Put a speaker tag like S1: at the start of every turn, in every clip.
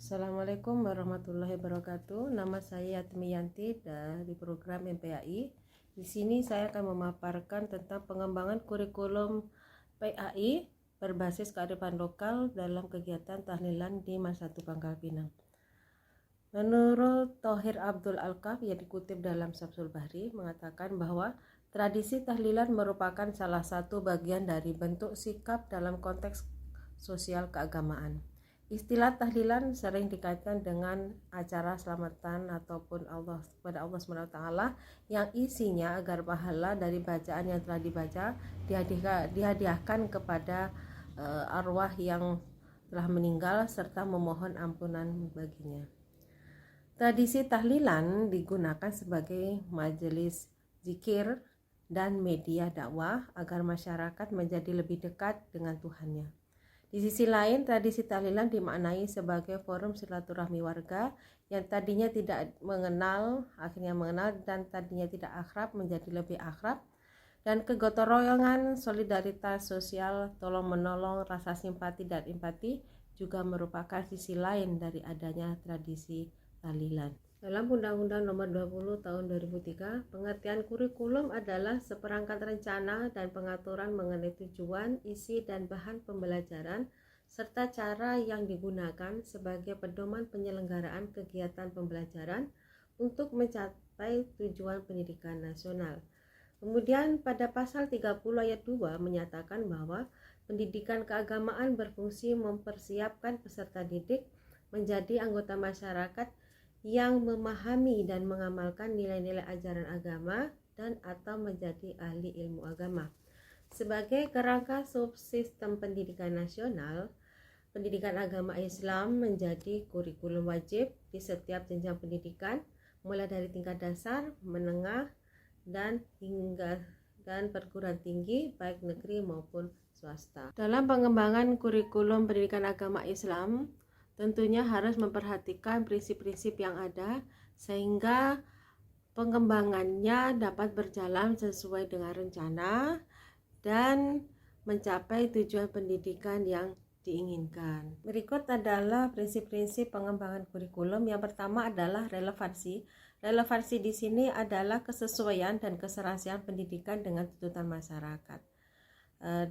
S1: Assalamualaikum warahmatullahi wabarakatuh. Nama saya Yatmi Yanti dari program MPAI. Di sini saya akan memaparkan tentang pengembangan kurikulum PAI berbasis kearifan lokal dalam kegiatan tahlilan di Mans 1 Pangkal Pinang. Menurut Thohir Abdul Alkaf yang dikutip dalam Syamsul Bahri mengatakan bahwa tradisi tahlilan merupakan salah satu bagian dari bentuk sikap dalam konteks sosial keagamaan. Istilah tahlilan sering dikaitkan dengan acara selamatan ataupun kepada Allah SWT yang isinya agar pahala dari bacaan yang telah dibaca dihadiahkan kepada arwah yang telah meninggal serta memohon ampunan baginya. Tradisi tahlilan digunakan sebagai majelis zikir dan media dakwah agar masyarakat menjadi lebih dekat dengan Tuhannya. Di sisi lain, tradisi tahlilan dimaknai sebagai forum silaturahmi warga yang tadinya tidak mengenal, akhirnya mengenal, dan tadinya tidak akrab menjadi lebih akrab, dan kegotong royongan, solidaritas sosial, tolong-menolong, rasa simpati dan empati juga merupakan sisi lain dari adanya tradisi tahlilan. Dalam Undang-Undang Nomor 20 Tahun 2003, pengertian kurikulum adalah seperangkat rencana dan pengaturan mengenai tujuan, isi, dan bahan pembelajaran serta cara yang digunakan sebagai pedoman penyelenggaraan kegiatan pembelajaran untuk mencapai tujuan pendidikan nasional. Kemudian pada pasal 30 ayat 2 menyatakan bahwa pendidikan keagamaan berfungsi mempersiapkan peserta didik menjadi anggota masyarakat yang memahami dan mengamalkan nilai-nilai ajaran agama dan atau menjadi ahli ilmu agama. Sebagai kerangka subsistem pendidikan nasional, pendidikan agama Islam menjadi kurikulum wajib di setiap jenjang pendidikan, mulai dari tingkat dasar, menengah, dan perguruan tinggi baik negeri maupun swasta. Dalam pengembangan kurikulum pendidikan agama Islam, tentunya harus memperhatikan prinsip-prinsip yang ada sehingga pengembangannya dapat berjalan sesuai dengan rencana dan mencapai tujuan pendidikan yang diinginkan. Berikut adalah prinsip-prinsip pengembangan kurikulum. Yang pertama adalah relevansi. Relevansi di sini adalah kesesuaian dan keserasian pendidikan dengan tuntutan masyarakat.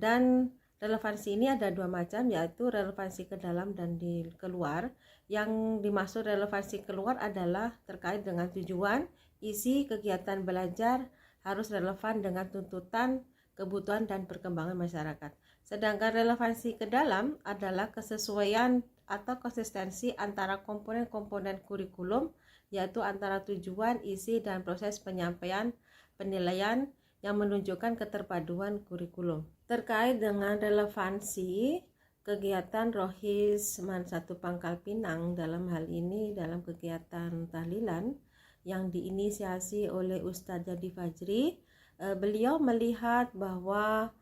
S1: Dan relevansi ini ada dua macam, yaitu relevansi ke dalam dan di keluar. Yang dimaksud relevansi keluar adalah terkait dengan tujuan, isi kegiatan belajar harus relevan dengan tuntutan, kebutuhan, dan perkembangan masyarakat. Sedangkan relevansi ke dalam adalah kesesuaian atau konsistensi antara komponen-komponen kurikulum, yaitu antara tujuan, isi, dan proses penyampaian penilaian yang menunjukkan keterpaduan kurikulum. Terkait dengan relevansi kegiatan Rohis Mans 1 Pangkal Pinang dalam hal ini dalam kegiatan tahlilan yang diinisiasi oleh Ustadz Jadi Fajri, beliau melihat bahwa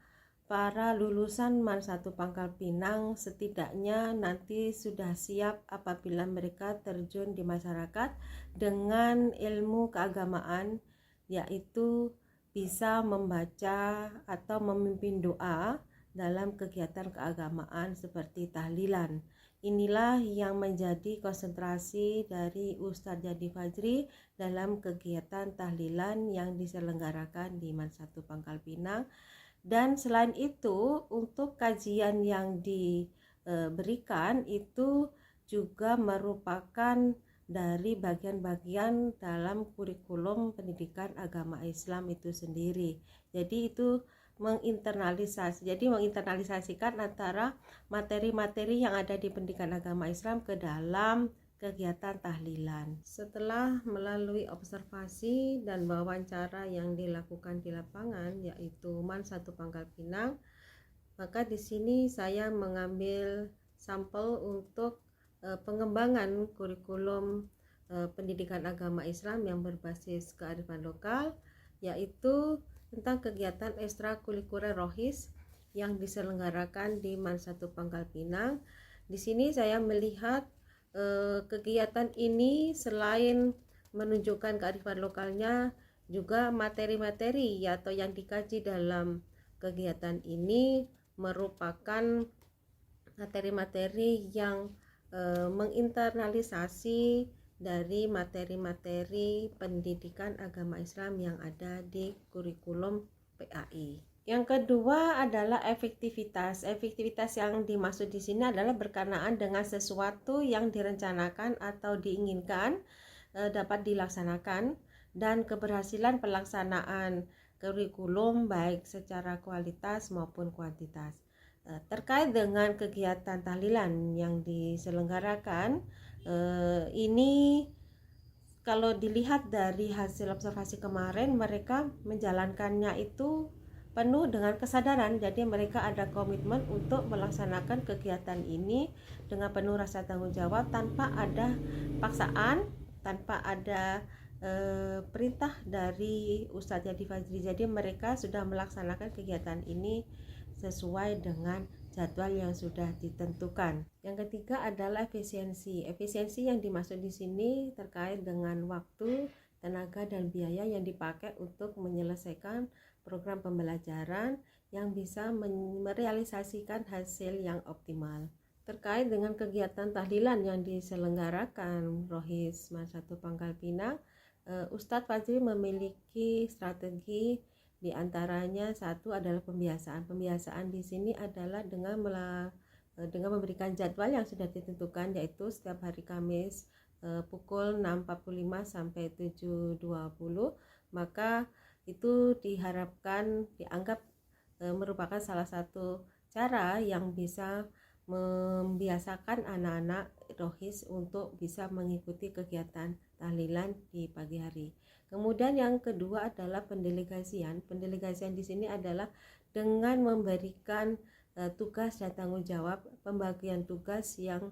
S1: para lulusan Mans 1 Pangkal Pinang setidaknya nanti sudah siap apabila mereka terjun di masyarakat dengan ilmu keagamaan, yaitu bisa membaca atau memimpin doa dalam kegiatan keagamaan seperti tahlilan. Inilah yang menjadi konsentrasi dari Ustadz Jadi Fajri dalam kegiatan tahlilan yang diselenggarakan di Mans 1 Pangkal Pinang. Dan selain itu, untuk kajian yang diberikan itu juga merupakan dari bagian-bagian dalam kurikulum pendidikan agama Islam itu sendiri. Jadi itu menginternalisasikan antara materi-materi yang ada di pendidikan agama Islam ke dalam kegiatan tahlilan. Setelah melalui observasi dan wawancara yang dilakukan di lapangan, yaitu Mans 1 Pangkal Pinang, maka di sini saya mengambil sampel untuk pengembangan kurikulum pendidikan agama Islam yang berbasis kearifan lokal, yaitu tentang kegiatan ekstrakurikuler Rohis yang diselenggarakan di Mans 1 Pangkal Pinang. Di sini saya melihat kegiatan ini selain menunjukkan kearifan lokalnya, juga materi-materi atau yang dikaji dalam kegiatan ini merupakan materi-materi yang menginternalisasi dari materi-materi pendidikan agama Islam yang ada di kurikulum PAI. Yang kedua adalah efektivitas. Efektivitas yang dimaksud di sini adalah berkenaan dengan sesuatu yang direncanakan atau diinginkan dapat dilaksanakan, dan keberhasilan pelaksanaan kurikulum baik secara kualitas maupun kuantitas. Terkait dengan kegiatan tahlilan yang diselenggarakan, ini kalau dilihat dari hasil observasi kemarin, mereka menjalankannya itu penuh dengan kesadaran. Jadi mereka ada komitmen untuk melaksanakan kegiatan ini dengan penuh rasa tanggung jawab, tanpa ada paksaan, tanpa ada perintah dari Ustadz Yadi Fajri. Jadi mereka sudah melaksanakan kegiatan ini sesuai dengan jadwal yang sudah ditentukan. Yang ketiga adalah efisiensi. Efisiensi yang dimaksud di sini terkait dengan waktu, tenaga, dan biaya yang dipakai untuk menyelesaikan program pembelajaran yang bisa merealisasikan hasil yang optimal. Terkait dengan kegiatan tahlilan yang diselenggarakan Rohis Madrasah Pangkal Pinang, Ustadz Fajri memiliki strategi. Di antaranya satu adalah pembiasaan. Pembiasaan di sini adalah dengan memberikan jadwal yang sudah ditentukan, yaitu setiap hari Kamis pukul 6.45 sampai 7.20. Maka itu dianggap merupakan salah satu cara yang bisa membiasakan anak-anak rohis untuk bisa mengikuti kegiatan tahlilan di pagi hari. Kemudian yang kedua adalah pendelegasian. Pendelegasian di sini adalah dengan memberikan tugas dan tanggung jawab, pembagian tugas yang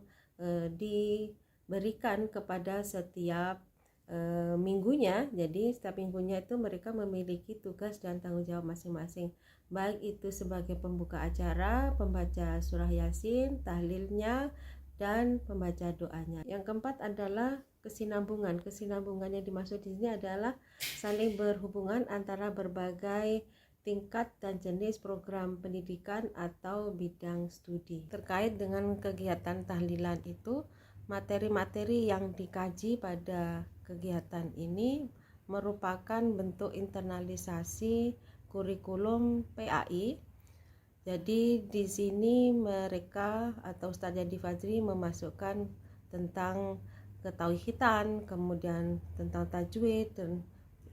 S1: diberikan kepada setiap minggunya. Jadi setiap minggunya itu mereka memiliki tugas dan tanggung jawab masing-masing, baik itu sebagai pembuka acara, pembaca surah Yasin, tahlilnya, dan pembaca doanya. Yang keempat adalah kesinambungan. Kesinambungan yang dimaksud di sini adalah saling berhubungan antara berbagai tingkat dan jenis program pendidikan atau bidang studi. Terkait dengan kegiatan tahlilan itu, materi-materi yang dikaji pada kegiatan ini merupakan bentuk internalisasi kurikulum PAI. Jadi di sini mereka atau Ustadz Yadi Fajri memasukkan tentang ketauhidan, kemudian tentang tajwid, dan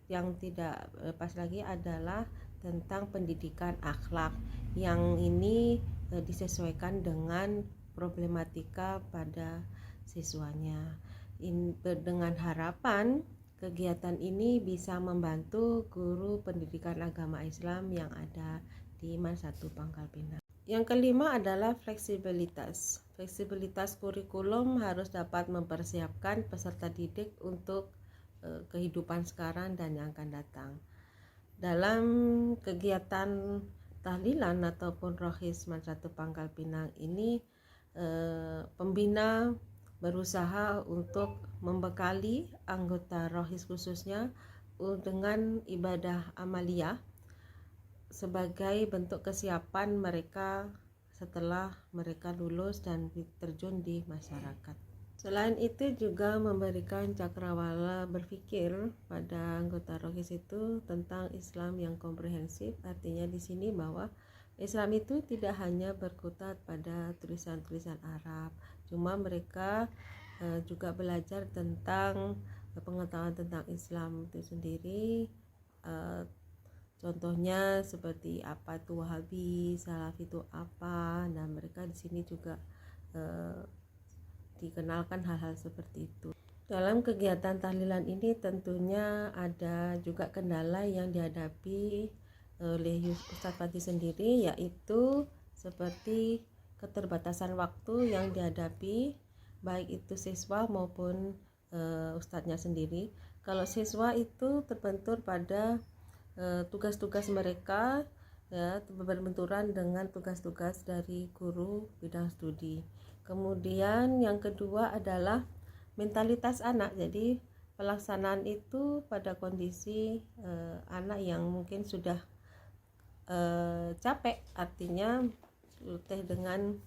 S1: yang tidak lepas lagi adalah tentang pendidikan akhlak, yang ini disesuaikan dengan problematika pada siswanya. Dengan harapan kegiatan ini bisa membantu guru pendidikan agama Islam yang ada di Madrasah Pangkal Pinang. Yang kelima adalah fleksibilitas. Fleksibilitas kurikulum harus dapat mempersiapkan peserta didik untuk kehidupan sekarang dan yang akan datang. Dalam kegiatan tahlilan ataupun rohis Madrasah Pangkal Pinang ini, pembina berusaha untuk membekali anggota rohis khususnya dengan ibadah amaliyah sebagai bentuk kesiapan mereka setelah mereka lulus dan terjun di masyarakat. Selain itu juga memberikan cakrawala berpikir pada anggota rohis itu tentang Islam yang komprehensif. Artinya di sini bahwa Islam itu tidak hanya berkutat pada tulisan-tulisan Arab, cuma mereka juga belajar tentang pengetahuan tentang Islam itu sendiri. Contohnya seperti apa itu Wahabi, Salafi itu apa. Nah, mereka di sini juga dikenalkan hal-hal seperti itu. Dalam kegiatan tahlilan ini tentunya ada juga kendala yang dihadapi oleh Ustadz Fajri sendiri, yaitu seperti keterbatasan waktu yang dihadapi baik itu siswa maupun ustadznya sendiri. Kalau siswa itu terbentur pada tugas-tugas mereka, ya, berbenturan dengan tugas-tugas dari guru bidang studi. Kemudian yang kedua adalah mentalitas anak. Jadi pelaksanaan itu pada kondisi anak yang mungkin sudah capek, artinya letih dengan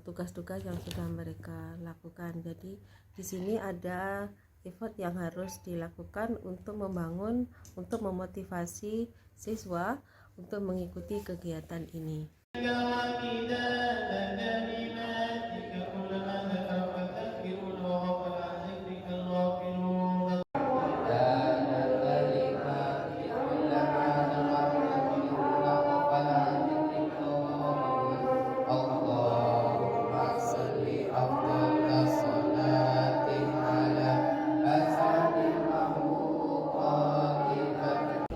S1: tugas-tugas yang sudah mereka lakukan. Jadi di sini ada effort yang harus dilakukan untuk membangun, untuk memotivasi siswa untuk mengikuti kegiatan ini.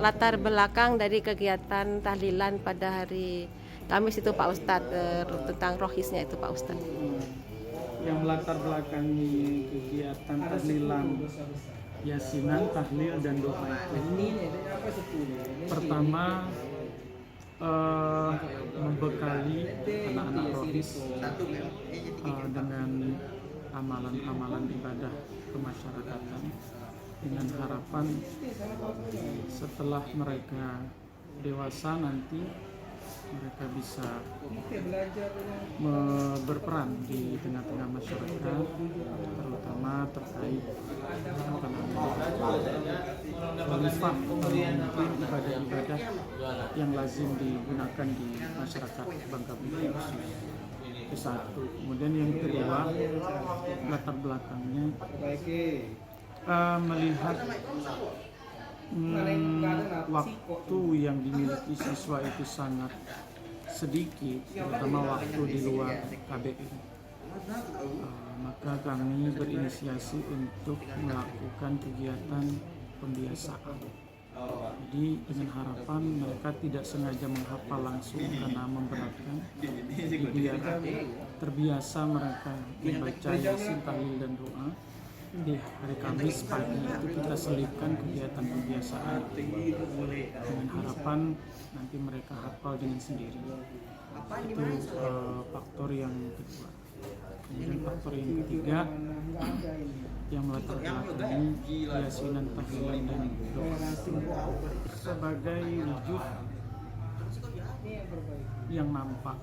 S1: Latar belakang dari kegiatan tahlilan pada hari Kamis itu Pak Ustadz, tentang rohisnya itu Pak Ustadz.
S2: Yang melatar belakangi kegiatan tahlilan, yasinan, tahlil dan doa itu pertama membekali anak-anak rohis dengan amalan-amalan ibadah kemasyarakatan dengan harapan setelah mereka dewasa nanti mereka bisa berperan di tengah-tengah masyarakat, terutama terkait khalifah memimpin ibadah-ibadah yang lazim digunakan di masyarakat Bangka Belitung khusus. Itu satu. Kemudian yang kedua, latar belakangnya melihat waktu yang dimiliki siswa itu sangat sedikit, terutama waktu di luar KBM. Maka kami berinisiasi untuk melakukan kegiatan pembiasaan. Jadi dengan harapan mereka tidak sengaja menghafal langsung karena memberatkan, biar terbiasa mereka membaca yasin, tahlil dan doa. Di hari Kamis pagi itu kita selipkan kegiatan pembiasaan dengan harapan nanti mereka hafal dengan sendiri. Itu faktor yang kedua. Kemudian faktor yang ketiga yang melatar belakangi yasinan, tahlilan dan doa sebagai wujud yang nampak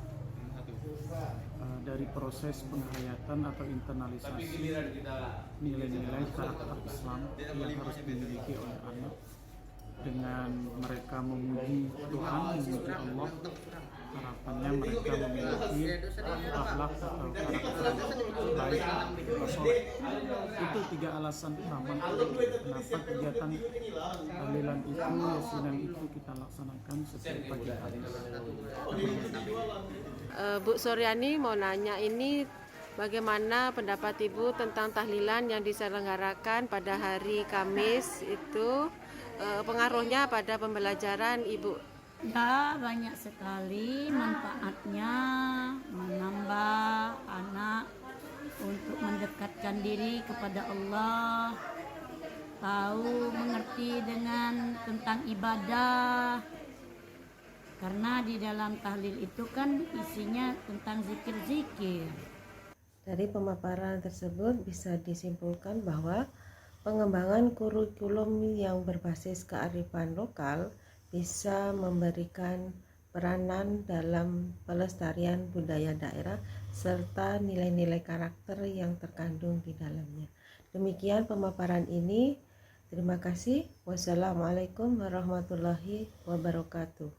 S2: dari proses penghayatan atau internalisasi nilai-nilai karakter Islam yang harus dimiliki oleh anak dengan mereka memuji Tuhan, memuji Allah. Harapannya mereka memiliki akhlak atau karakter baik atau soleh. Itu tiga alasan utama kenapa kegiatan tahlilan itu, yasinan itu kita laksanakan setiap pagi hari.
S1: Bu Suryani mau nanya, ini bagaimana pendapat Ibu tentang tahlilan yang diselenggarakan pada hari Kamis itu, pengaruhnya pada pembelajaran Ibu?
S3: Ya, banyak sekali manfaatnya, menambah anak untuk mendekatkan diri kepada Allah, tahu mengerti dengan tentang ibadah. Karena di dalam tahlil itu kan isinya tentang zikir-zikir.
S1: Dari pemaparan tersebut bisa disimpulkan bahwa pengembangan kurikulum yang berbasis kearifan lokal bisa memberikan peranan dalam pelestarian budaya daerah serta nilai-nilai karakter yang terkandung di dalamnya. Demikian pemaparan ini. Terima kasih. Wassalamualaikum warahmatullahi wabarakatuh.